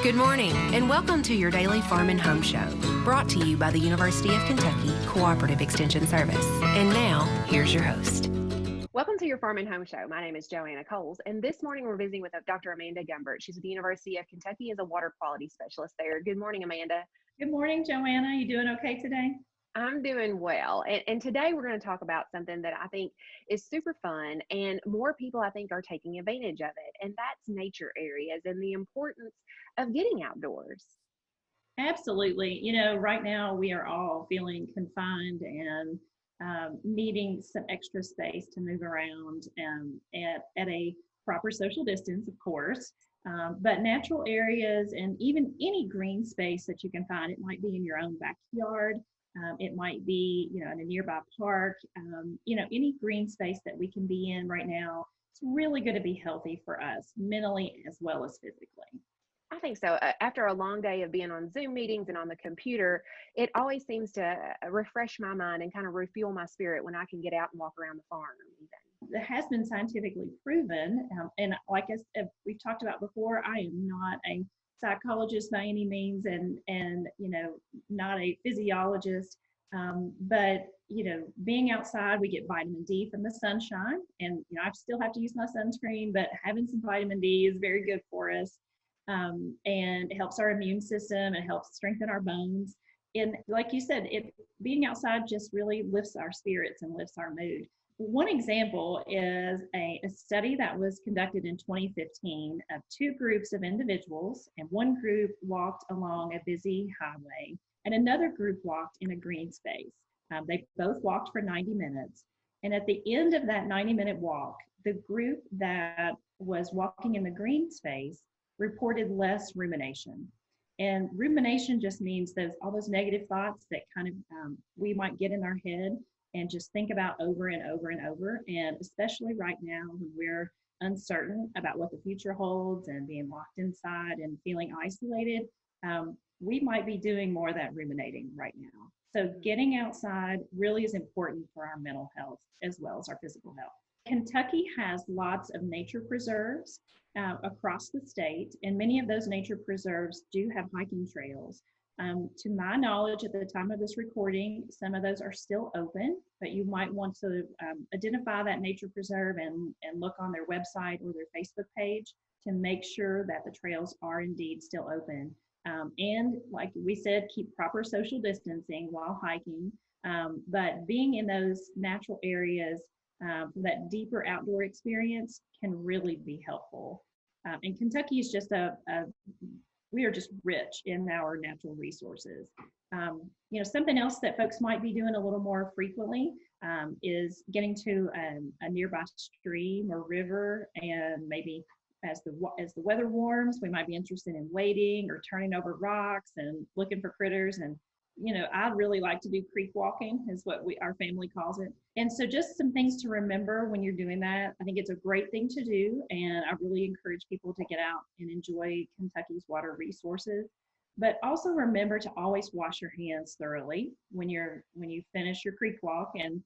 Good morning, and welcome to your daily Farm and Home Show, brought to you by the University of Kentucky Cooperative Extension Service. And now, here's your host. Welcome to your Farm and Home Show. My name is Joanna Coles, and this morning we're visiting with Dr. Amanda Gumbert. She's at the University of Kentucky as a water quality specialist there. Good morning, Amanda. Good morning, Joanna. You doing okay today? I'm doing well, and today we're going to talk about something that I think is super fun, and more people I think are taking advantage of it, and that's nature areas and the importance of getting outdoors. Absolutely. You know, right now we are all feeling confined and needing some extra space to move around at a proper social distance, of course. But natural areas and even any green space that you can find, it might be in your own backyard. It might be, in a nearby park, any green space that we can be in right now. It's really going to be healthy for us mentally as well as physically. I think so. After a long day of being on Zoom meetings and on the computer, it always seems to refresh my mind and kind of refuel my spirit when I can get out and walk around the farm even. It has been scientifically proven, and like we've talked about before, I am not a psychologist by any means, and not a physiologist, but being outside, we get vitamin D from the sunshine, and I still have to use my sunscreen, but having some vitamin D is very good for us, and it helps our immune system, it helps strengthen our bones, and like you said, being outside just really lifts our spirits and lifts our mood. One example is a study that was conducted in 2015 of two groups of individuals, and one group walked along a busy highway and another group walked in a green space. They both walked for 90 minutes. And at the end of that 90-minute walk, the group that was walking in the green space reported less rumination. And rumination just means all those negative thoughts that kind of we might get in our head and just think about over and over and over. And especially right now when we're uncertain about what the future holds and being locked inside and feeling isolated, we might be doing more of that ruminating right now. So getting outside really is important for our mental health as well as our physical health. Kentucky has lots of nature preserves across the state, and many of those nature preserves do have hiking trails. To my knowledge, at the time of this recording, some of those are still open, but you might want to identify that nature preserve and look on their website or their Facebook page to make sure that the trails are indeed still open. And like we said, keep proper social distancing while hiking, but being in those natural areas, that deeper outdoor experience can really be helpful. And Kentucky is just we are just rich in our natural resources. Something else that folks might be doing a little more frequently is getting to a nearby stream or river, and maybe as the weather warms, we might be interested in wading or turning over rocks and looking for critters. And I really like to do creek walking, is what our family calls it. And so just some things to remember when you're doing that. I think it's a great thing to do, and I really encourage people to get out and enjoy Kentucky's water resources. But also remember to always wash your hands thoroughly when you finish your creek walk, and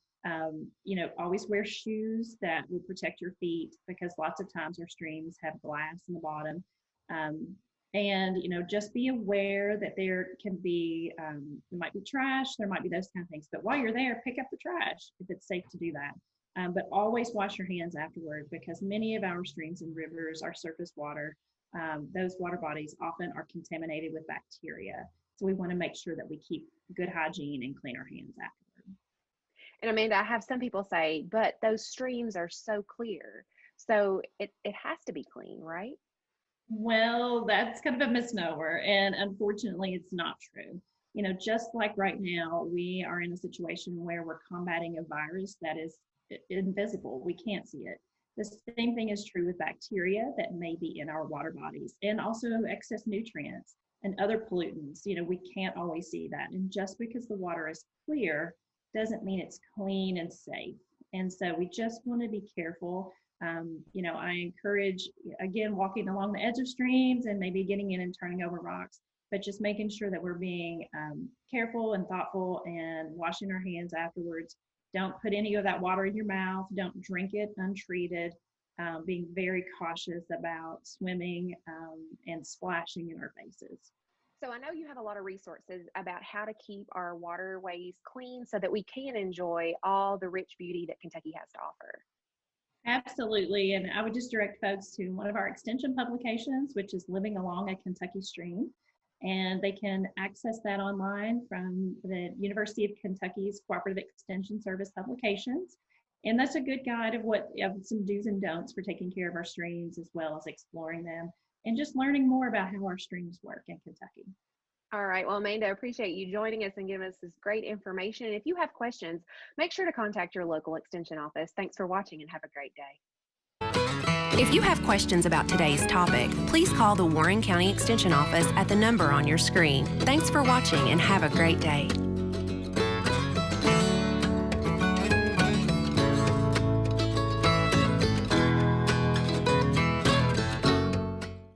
always wear shoes that will protect your feet, because lots of times our streams have glass in the bottom. And just be aware that there can be, there might be trash, there might be those kind of things. But while you're there, pick up the trash if it's safe to do that. But always wash your hands afterward, because many of our streams and rivers, our surface water, those water bodies often are contaminated with bacteria. So we want to make sure that we keep good hygiene and clean our hands afterward. And Amanda, I have some people say, but those streams are so clear, so it has to be clean, right? Well, that's kind of a misnomer, and unfortunately it's not true. Just like right now, we are in a situation where we're combating a virus that is invisible. We can't see it. The same thing is true with bacteria that may be in our water bodies, and also excess nutrients and other pollutants. We can't always see that. And just because the water is clear doesn't mean it's clean and safe. And so we just want to be careful. I encourage, again, walking along the edge of streams and maybe getting in and turning over rocks, but just making sure that we're being careful and thoughtful and washing our hands afterwards. Don't put any of that water in your mouth. Don't drink it untreated. being very cautious about swimming and splashing in our faces. So I know you have a lot of resources about how to keep our waterways clean so that we can enjoy all the rich beauty that Kentucky has to offer. Absolutely, and I would just direct folks to one of our extension publications, which is Living Along a Kentucky Stream, and they can access that online from the University of Kentucky's Cooperative Extension Service publications. And that's a good guide of some do's and don'ts for taking care of our streams, as well as exploring them and just learning more about how our streams work in Kentucky. All right. Well, Amanda, I appreciate you joining us and giving us this great information. And if you have questions, make sure to contact your local extension office. Thanks for watching and have a great day. If you have questions about today's topic, please call the Warren County Extension Office at the number on your screen. Thanks for watching and have a great day.